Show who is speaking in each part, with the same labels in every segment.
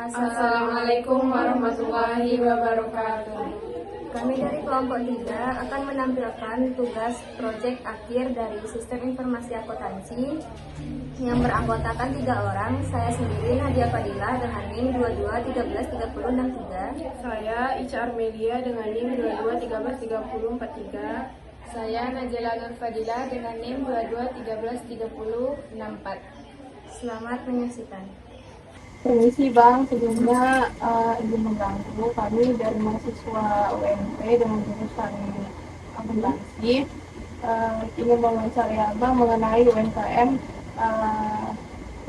Speaker 1: Assalamualaikum warahmatullahi wabarakatuh.
Speaker 2: Kami dari kelompok 3 akan menampilkan tugas proyek akhir dari Sistem Informasi Akuntansi yang beranggotakan 3 orang. Saya sendiri Nadia Fadilah dengan NIM 22133063.
Speaker 1: Saya Ica Armelia dengan NIM 22133043.
Speaker 3: Saya Najela Nur Fadilah dengan NIM 22133064.
Speaker 2: Selamat menyaksikan.
Speaker 1: Permisi Bang, sebelumnya izin mengganggu. Kami dari mahasiswa UMP dengan jurusan akuntansi ingin mewawancari Abang mengenai UMKM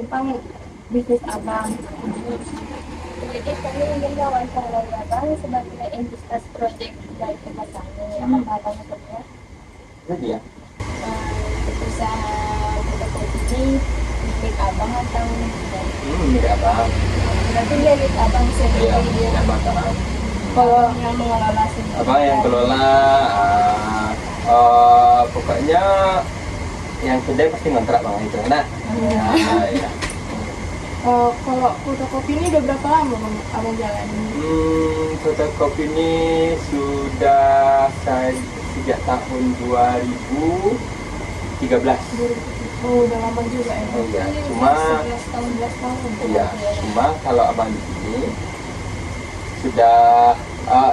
Speaker 1: tentang bisnis Abang.
Speaker 2: Jadi kami ingin mewawancarai Abang sebagai entitas proyek dari tempat kami. Apakah Abang bekerja?
Speaker 4: Ya.
Speaker 2: Usaha fotokopi ini milik Abang atau
Speaker 4: Milik Abang.
Speaker 2: berarti milik Abang sendiri?
Speaker 4: Iya, milik Abang.
Speaker 2: Kalau yang mengelola sendiri?
Speaker 4: Abang yang kelola, pokoknya yang kedai pasti ngontrak Bang itu, nah. Ya.
Speaker 1: Kalau fotokopi ini udah berapa lama Abang jalani?
Speaker 4: Fotokopi ini sudah sejak tahun 2013.
Speaker 1: Oh, udah lama juga ya?
Speaker 4: Oh iya, cuma
Speaker 2: 11 tahun.
Speaker 4: iya, cuma kalau Abang di sini sudah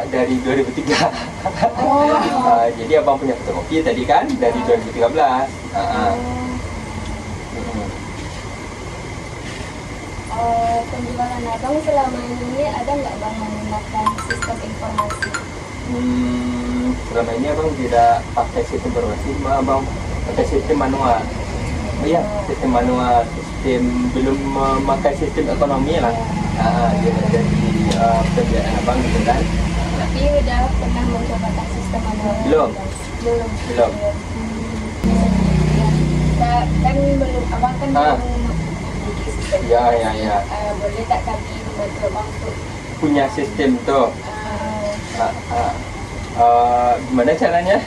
Speaker 4: dari 2003. Jadi Abang punya fotokopi tadi kan dari 2013.
Speaker 2: Penjualan Abang selama ini ada nggak Bang menggunakan sistem informasi?
Speaker 4: Selama ini Abang tidak pakai sistem informasi, Abang pakai sistem manual. Oh iya, sistem manual, belum memakai sistem ekonomi lah. Dia menjadi pekerjaan Abang gitu kan.
Speaker 2: Tapi udah pernah mencobakan sistem manual?
Speaker 4: Belum.
Speaker 2: Kan belum, Abang kan belum memiliki sistem.
Speaker 4: Ya.
Speaker 2: Boleh tak kami membantu Abang untuk
Speaker 4: Punya sistem tuh. Gimana caranya?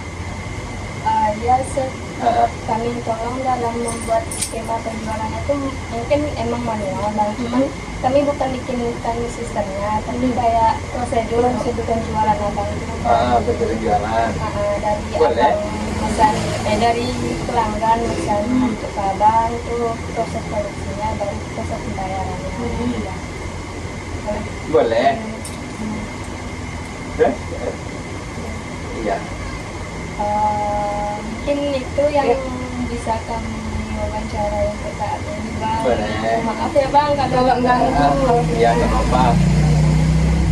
Speaker 2: Kami tolong dalam membuat skema penjualan itu mungkin emang manual Bang, cuman kami bukan bikinkan sistemnya, tapi kayak prosedur penjualan Abang itu.
Speaker 4: Betul jualan.
Speaker 2: Dari
Speaker 4: Boleh.
Speaker 2: Abang dari pelanggan misalnya untuk ke Abang itu proses produksinya baru proses pembayarannya.
Speaker 4: Boleh. Terus? Iya.
Speaker 2: Mungkin itu yang bisa kami wawancarai untuk saat ini Bang.
Speaker 4: Boleh.
Speaker 2: Maaf ya Bang kalau mengganggu.
Speaker 4: Iya, nggak apa-apa.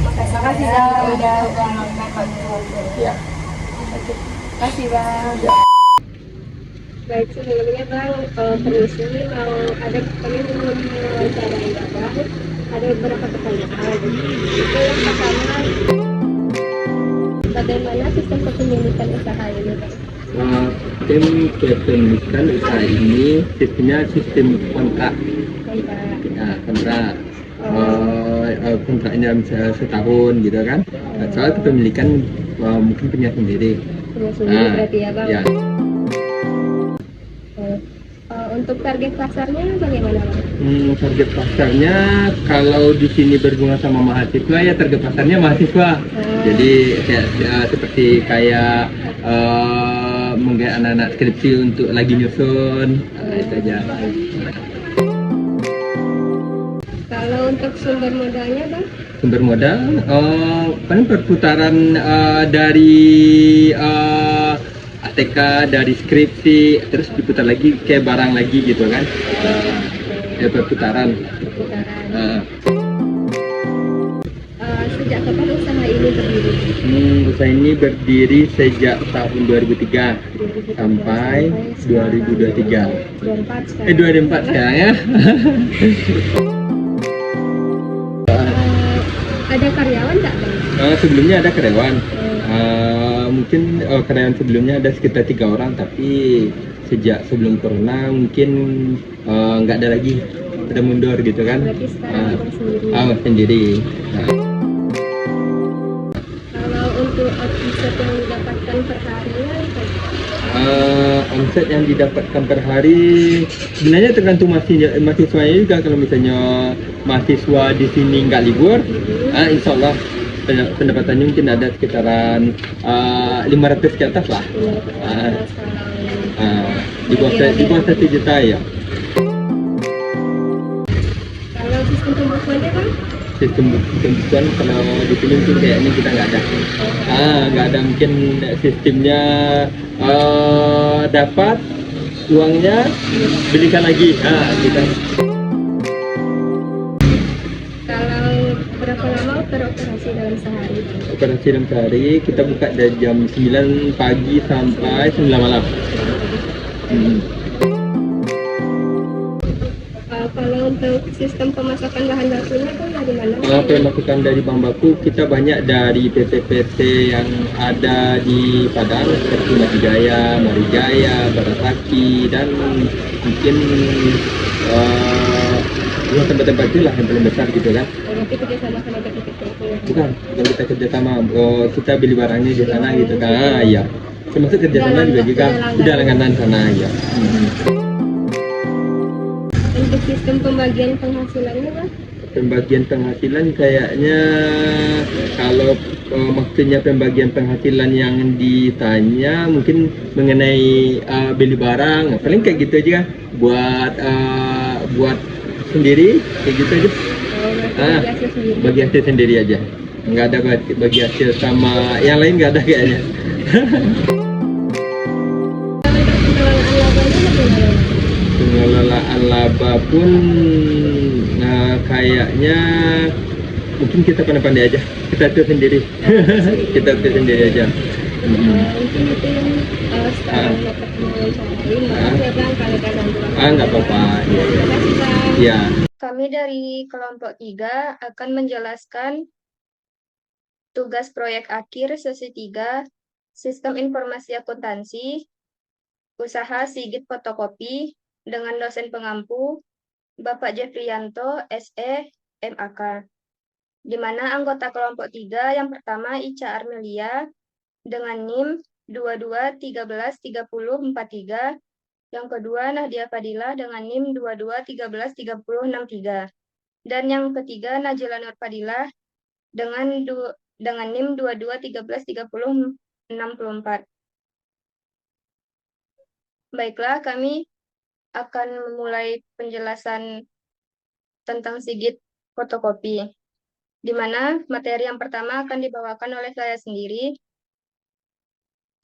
Speaker 2: Makasih Bang udah meluangkan waktu.
Speaker 4: Iya.
Speaker 1: Makasih Bang.
Speaker 4: Iya.
Speaker 1: Baik, sebelumnya Bang, permisi mau kami mau mewawancarai Abang. Ada beberapa pertanyaan. Itu yang pertama, bagaimana sistem kepemilikan usaha ini Bang?
Speaker 4: Sistem kepemilikan usaha ini sistemnya sistem kontrak. Kontrak. Kontraknya misalnya setahun gitu kan. Soal kepemilikan mungkin punya sendiri.
Speaker 1: Punya sendiri berarti ya Bang?
Speaker 4: Ya.
Speaker 1: Untuk target pasarnya bagaimana Bang?
Speaker 4: Target pasarnya kalau di sini berhubungan sama mahasiswa ya target pasarnya mahasiswa. Jadi seperti kayak menggait anak-anak skripsi untuk lagi nyusun, itu aja.
Speaker 1: Kalau untuk sumber modalnya Bang?
Speaker 4: Sumber modal paling perputaran dari ATK, dari skripsi, terus diputar lagi kayak barang lagi gitu kan. Ya perputaran.
Speaker 1: Sejak kapan usaha ini berdiri?
Speaker 4: Usaha ini berdiri sejak tahun 2003 sampai 2023.
Speaker 1: 24 sekarang.
Speaker 4: 24 sekarang ya.
Speaker 1: Ada karyawan nggak Bang?
Speaker 4: Sebelumnya ada karyawan. Mungkin karyawan sebelumnya ada sekitar 3 orang, tapi sejak sebelum corona mungkin nggak ada lagi, udah mundur gitu kan.
Speaker 1: Berarti sekarang Abang sendiri.
Speaker 4: Sendiri.
Speaker 1: Kalau untuk omset yang didapatkan per harinya
Speaker 5: Omset yang didapatkan per hari sebenarnya tergantung mahasiswanya juga. Kalau misalnya mahasiswa di sini nggak libur, insya Allah pendapatannya mungkin ada sekitaran 500 ke atas lah. Di bawah 1 juta ya.
Speaker 1: Kalau sistem pembukuannya kan?
Speaker 5: Sistem pembukuan kalau di sini mungkin kayaknya kita nggak ada. Nggak ada, mungkin sistemnya dapat uangnya belikan lagi. Kita.
Speaker 1: Kalau berapa lama beroperasi dalam sehari?
Speaker 5: Operasi dalam sehari kita buka dari jam 9 pagi sampai 9 malam.
Speaker 1: Kalau untuk sistem pemasakan bahan bakunya kan dari mana?
Speaker 5: Pemasukan dari bahan baku kita banyak dari PT-PT yang ada di Padang seperti Madijaya, Marijaya, Barasaki, dan mungkin tempat-tempat itulah yang paling besar gitu kan.
Speaker 1: Berarti kerjasama sama PT-PT?
Speaker 5: Bukan kita kerjasama, kita beli barangnya di sana gitu kan. Iya, termasuk kerjasama juga udah langganan sana ya.
Speaker 1: Untuk sistem pembagian penghasilannya kan?
Speaker 5: Pembagian penghasilan kayaknya kalau maksudnya pembagian penghasilan yang ditanya mungkin mengenai beli barang, paling kayak gitu aja kan, buat sendiri kayak gitu aja.
Speaker 1: Bagi hasil sendiri.
Speaker 5: Bagi hasil sendiri aja, nggak ada bagi hasil sama yang lain, nggak ada kayaknya. Pengelolaan laba pun kayaknya mungkin kita pandai-pandai aja, kita atur sendiri. Kita atur sendiri aja.
Speaker 1: Mungkin itu yang sekarang dapat mewawancarain, makasih ya Bang kalau ada gangguan.
Speaker 5: Nggak apa-apa.
Speaker 1: Terima kasih Bang.
Speaker 5: Ya.
Speaker 2: Kami dari kelompok 3 akan menjelaskan tugas proyek akhir sesi 3, Sistem Informasi Akuntansi, Usaha Sigit Fotokopi, dengan dosen pengampu, Bapak Jeffriyanto, SE, MAK. Di mana anggota kelompok 3 yang pertama Ica Armelia dengan NIM 22133043, yang kedua Nahdia Fadilah dengan NIM 22133063, dan yang ketiga Najila Nur Fadilah dengan NIM 22133064. Baiklah, kami akan memulai penjelasan tentang Sigit Fotokopi, di mana materi yang pertama akan dibawakan oleh saya sendiri.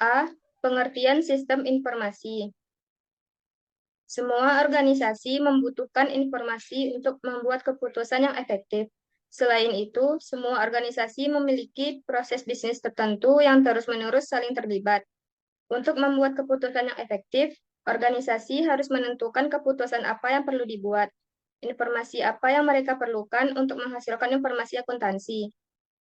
Speaker 2: A. Pengertian sistem informasi. Semua organisasi membutuhkan informasi untuk membuat keputusan yang efektif. Selain itu, semua organisasi memiliki proses bisnis tertentu yang terus-menerus saling terlibat. Untuk membuat keputusan yang efektif, organisasi harus menentukan keputusan apa yang perlu dibuat, informasi apa yang mereka perlukan untuk menghasilkan informasi akuntansi.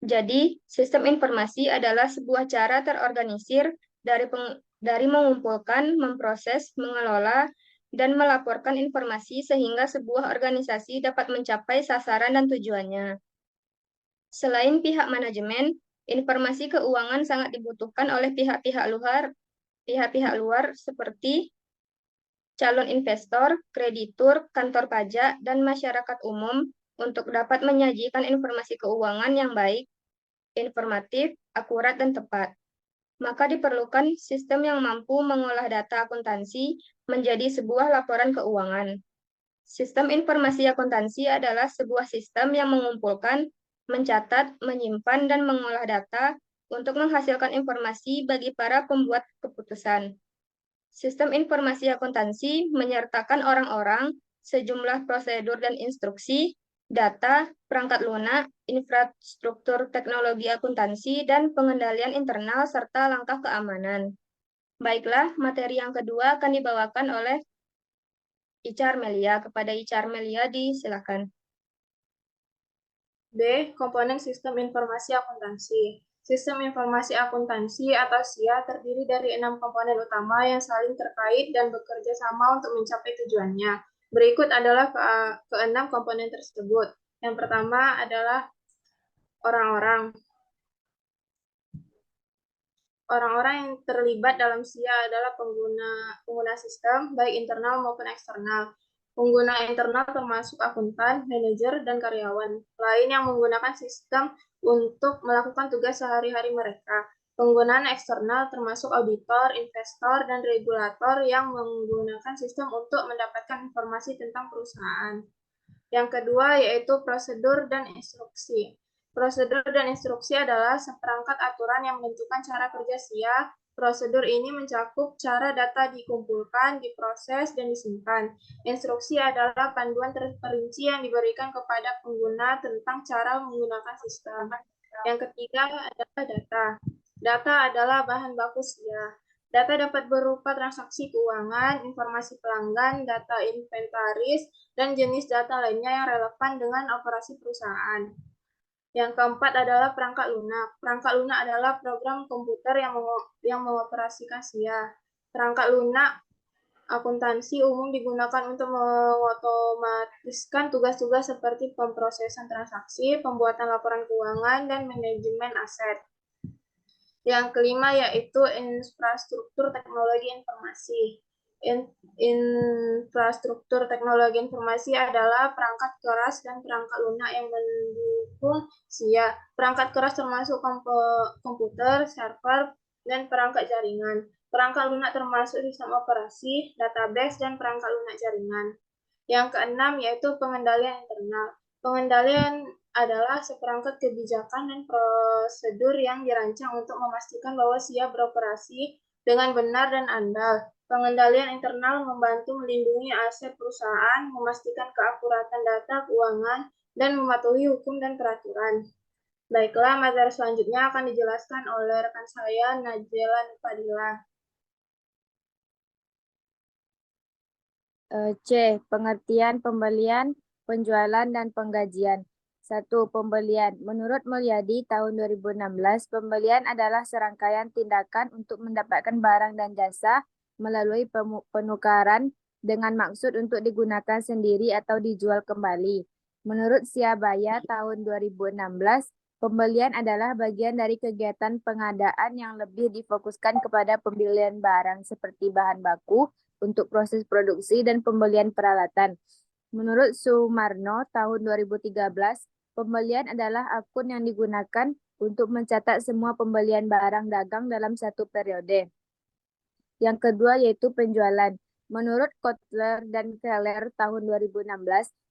Speaker 2: Jadi, sistem informasi adalah sebuah cara terorganisir dari mengumpulkan, memproses, mengelola, dan melaporkan informasi sehingga sebuah organisasi dapat mencapai sasaran dan tujuannya. Selain pihak manajemen, informasi keuangan sangat dibutuhkan oleh pihak-pihak luar seperti calon investor, kreditur, kantor pajak, dan masyarakat umum untuk dapat menyajikan informasi keuangan yang baik, informatif, akurat, dan tepat. Maka diperlukan sistem yang mampu mengolah data akuntansi menjadi sebuah laporan keuangan. Sistem informasi akuntansi adalah sebuah sistem yang mengumpulkan, mencatat, menyimpan, dan mengolah data untuk menghasilkan informasi bagi para pembuat keputusan. Sistem informasi akuntansi menyertakan orang-orang, sejumlah prosedur dan instruksi, data, perangkat lunak, infrastruktur teknologi akuntansi, dan pengendalian internal serta langkah keamanan. Baiklah, materi yang kedua akan dibawakan oleh Ica Armelia. Kepada Ica Armelia, disilakan.
Speaker 3: B. Komponen Sistem Informasi Akuntansi. Sistem Informasi Akuntansi atau SIA terdiri dari 6 komponen utama yang saling terkait dan bekerja sama untuk mencapai tujuannya. Berikut adalah ke-6 komponen tersebut. Yang pertama adalah orang-orang. Orang-orang yang terlibat dalam SIA adalah pengguna sistem, baik internal maupun eksternal. Pengguna internal termasuk akuntan, manajer, dan karyawan lain yang menggunakan sistem untuk melakukan tugas sehari-hari mereka. Penggunaan eksternal termasuk auditor, investor, dan regulator yang menggunakan sistem untuk mendapatkan informasi tentang perusahaan. Yang kedua yaitu prosedur dan instruksi. Prosedur dan instruksi adalah seperangkat aturan yang menentukan cara kerja SIA. Prosedur ini mencakup cara data dikumpulkan, diproses, dan disimpan. Instruksi adalah panduan terperinci yang diberikan kepada pengguna tentang cara menggunakan sistem. Yang ketiga adalah data. Data adalah bahan baku SIA. Data dapat berupa transaksi keuangan, informasi pelanggan, data inventaris, dan jenis data lainnya yang relevan dengan operasi perusahaan. Yang keempat adalah perangkat lunak. Perangkat lunak adalah program komputer yang mengoperasikan SIA. Perangkat lunak akuntansi umum digunakan untuk mengotomatiskan tugas-tugas seperti pemrosesan transaksi, pembuatan laporan keuangan, dan manajemen aset. Yang kelima yaitu infrastruktur teknologi informasi. Infrastruktur teknologi informasi adalah perangkat keras dan perangkat lunak yang mendukung SIA. Perangkat keras termasuk komputer, server, dan perangkat jaringan. Perangkat lunak termasuk sistem operasi, database, dan perangkat lunak jaringan. Yang keenam yaitu pengendalian internal. Pengendalian adalah seperangkat kebijakan dan prosedur yang dirancang untuk memastikan bahwa SIA beroperasi dengan benar dan andal. Pengendalian internal membantu melindungi aset perusahaan, memastikan keakuratan data keuangan, dan mematuhi hukum dan peraturan. Baiklah, materi selanjutnya akan dijelaskan oleh rekan saya, Najela Fadila.
Speaker 2: C. Pengertian pembelian, penjualan, dan penggajian. 1. Pembelian. Menurut Mulyadi tahun 2016, pembelian adalah serangkaian tindakan untuk mendapatkan barang dan jasa melalui penukaran dengan maksud untuk digunakan sendiri atau dijual kembali. Menurut Siabaya tahun 2016, pembelian adalah bagian dari kegiatan pengadaan yang lebih difokuskan kepada pembelian barang seperti bahan baku, untuk proses produksi dan pembelian peralatan. Menurut Sumarno tahun 2013, pembelian adalah akun yang digunakan untuk mencatat semua pembelian barang dagang dalam satu periode. Yang kedua yaitu penjualan. Menurut Kotler dan Keller tahun 2016,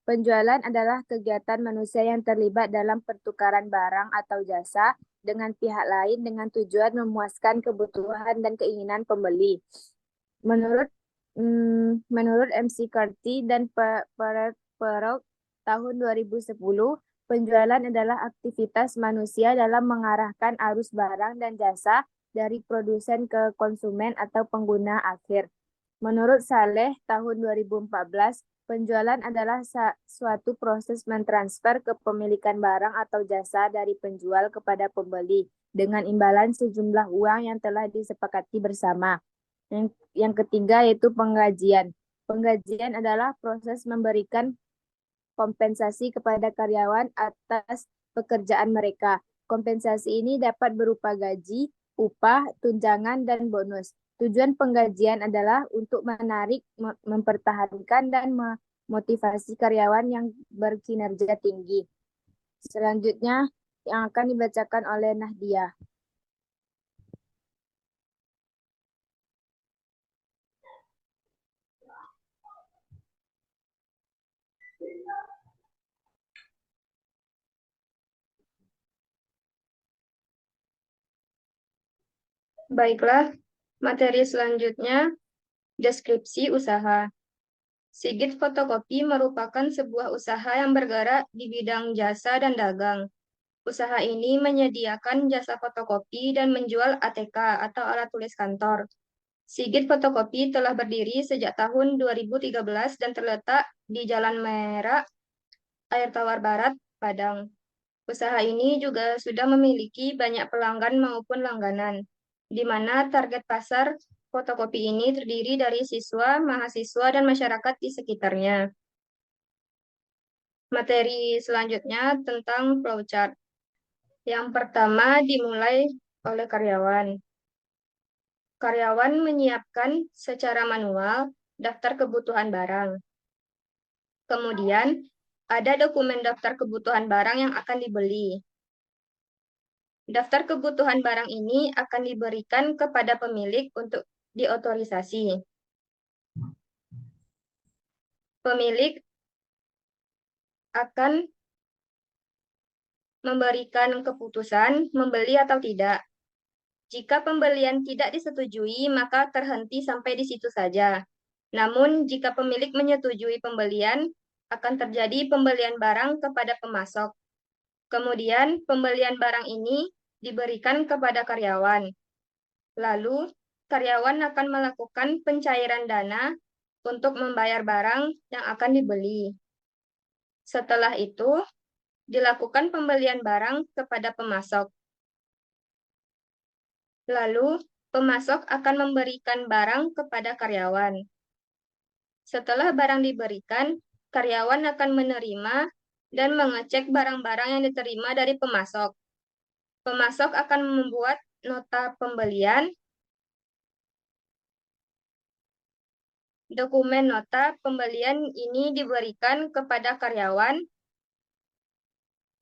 Speaker 2: penjualan adalah kegiatan manusia yang terlibat dalam pertukaran barang atau jasa dengan pihak lain dengan tujuan memuaskan kebutuhan dan keinginan pembeli. Menurut MC Carty dan Perot tahun 2010, penjualan adalah aktivitas manusia dalam mengarahkan arus barang dan jasa dari produsen ke konsumen atau pengguna akhir. Menurut Saleh tahun 2014, penjualan adalah suatu proses mentransfer kepemilikan barang atau jasa dari penjual kepada pembeli dengan imbalan sejumlah uang yang telah disepakati bersama. Yang ketiga yaitu penggajian. Penggajian adalah proses memberikan kompensasi kepada karyawan atas pekerjaan mereka. Kompensasi ini dapat berupa gaji, upah, tunjangan, dan bonus. Tujuan penggajian adalah untuk menarik, mempertahankan, dan memotivasi karyawan yang berkinerja tinggi. Selanjutnya yang akan dibacakan oleh Nahdia.
Speaker 6: Baiklah, materi selanjutnya, deskripsi usaha. Sigit Fotokopi merupakan sebuah usaha yang bergerak di bidang jasa dan dagang. Usaha ini menyediakan jasa fotokopi dan menjual ATK atau alat tulis kantor. Sigit Fotokopi telah berdiri sejak tahun 2013 dan terletak di Jalan Merak, Air Tawar Barat, Padang. Usaha ini juga sudah memiliki banyak pelanggan maupun langganan, di mana target pasar fotokopi ini terdiri dari siswa, mahasiswa, dan masyarakat di sekitarnya. Materi selanjutnya tentang flowchart. Yang pertama dimulai oleh karyawan. Karyawan menyiapkan secara manual daftar kebutuhan barang. Kemudian, ada dokumen daftar kebutuhan barang yang akan dibeli. Daftar kebutuhan barang ini akan diberikan kepada pemilik untuk diotorisasi. Pemilik akan memberikan keputusan membeli atau tidak. Jika pembelian tidak disetujui, maka terhenti sampai di situ saja. Namun, jika pemilik menyetujui pembelian, akan terjadi pembelian barang kepada pemasok. Kemudian, pembelian barang ini diberikan kepada karyawan. Lalu, karyawan akan melakukan pencairan dana untuk membayar barang yang akan dibeli. Setelah itu, dilakukan pembelian barang kepada pemasok. Lalu, pemasok akan memberikan barang kepada karyawan. Setelah barang diberikan, karyawan akan menerima dan mengecek barang-barang yang diterima dari pemasok. Pemasok akan membuat nota pembelian. Dokumen nota pembelian ini diberikan kepada karyawan,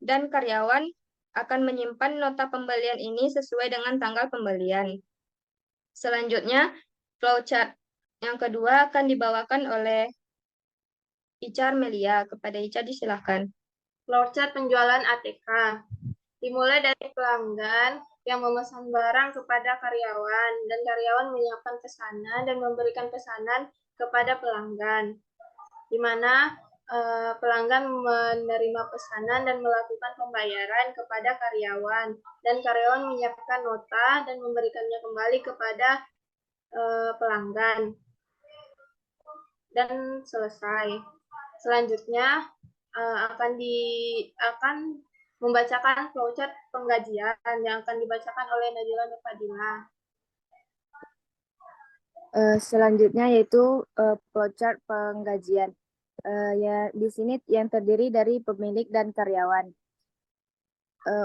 Speaker 6: dan karyawan akan menyimpan nota pembelian ini sesuai dengan tanggal pembelian. Selanjutnya, flowchart yang kedua akan dibawakan oleh Icar Melia. Kepada Icar disilahkan.
Speaker 3: Flowchart penjualan ATK. Dimulai dari pelanggan yang memesan barang kepada karyawan, dan karyawan menyiapkan pesanan dan memberikan pesanan kepada pelanggan, di mana pelanggan menerima pesanan dan melakukan pembayaran kepada karyawan, dan karyawan menyiapkan nota dan memberikannya kembali kepada pelanggan, dan selesai. Selanjutnya akan membacakan flowchart penggajian yang akan dibacakan oleh Najila Nur Fadila.
Speaker 2: Selanjutnya yaitu flowchart penggajian. Ya, di sini yang terdiri dari pemilik dan karyawan.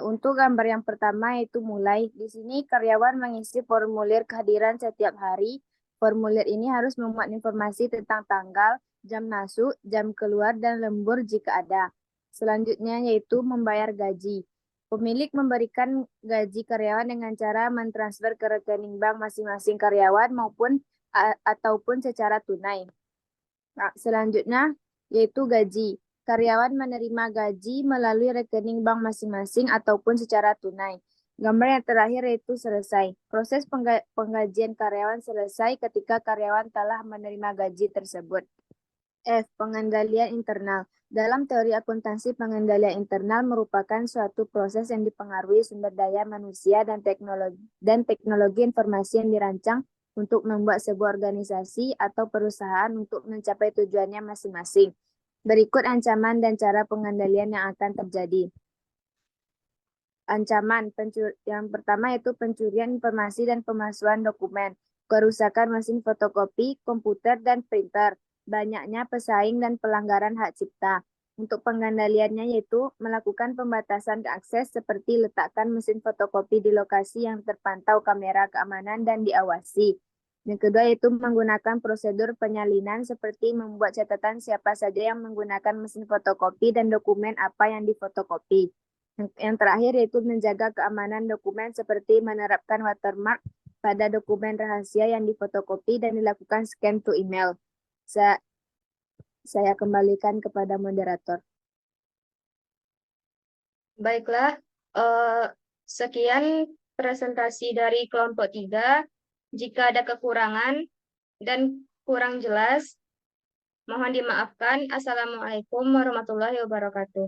Speaker 2: Untuk gambar yang pertama yaitu mulai. Di sini karyawan mengisi formulir kehadiran setiap hari. Formulir ini harus memuat informasi tentang tanggal, jam masuk, jam keluar, dan lembur jika ada. Selanjutnya yaitu membayar gaji. Pemilik memberikan gaji karyawan dengan cara mentransfer ke rekening bank masing-masing karyawan ataupun secara tunai. Nah, selanjutnya yaitu gaji. Karyawan menerima gaji melalui rekening bank masing-masing ataupun secara tunai. Gambar yang terakhir yaitu selesai. Proses penggajian karyawan selesai ketika karyawan telah menerima gaji tersebut. F. Pengendalian internal. Dalam teori akuntansi, pengendalian internal merupakan suatu proses yang dipengaruhi sumber daya manusia dan teknologi informasi yang dirancang untuk membuat sebuah organisasi atau perusahaan untuk mencapai tujuannya masing-masing. Berikut ancaman dan cara pengendalian yang akan terjadi. Ancaman yang pertama yaitu pencurian informasi dan pemalsuan dokumen, kerusakan mesin fotokopi, komputer, dan printer, banyaknya pesaing dan pelanggaran hak cipta. Untuk pengendaliannya yaitu melakukan pembatasan akses seperti letakkan mesin fotokopi di lokasi yang terpantau kamera keamanan dan diawasi. Yang kedua yaitu menggunakan prosedur penyalinan seperti membuat catatan siapa saja yang menggunakan mesin fotokopi dan dokumen apa yang difotokopi. Yang terakhir yaitu menjaga keamanan dokumen seperti menerapkan watermark pada dokumen rahasia yang difotokopi dan dilakukan scan to email. Saya kembalikan kepada moderator.
Speaker 6: Baiklah, sekian presentasi dari kelompok 3. Jika ada kekurangan dan kurang jelas, mohon dimaafkan. Assalamualaikum warahmatullahi wabarakatuh.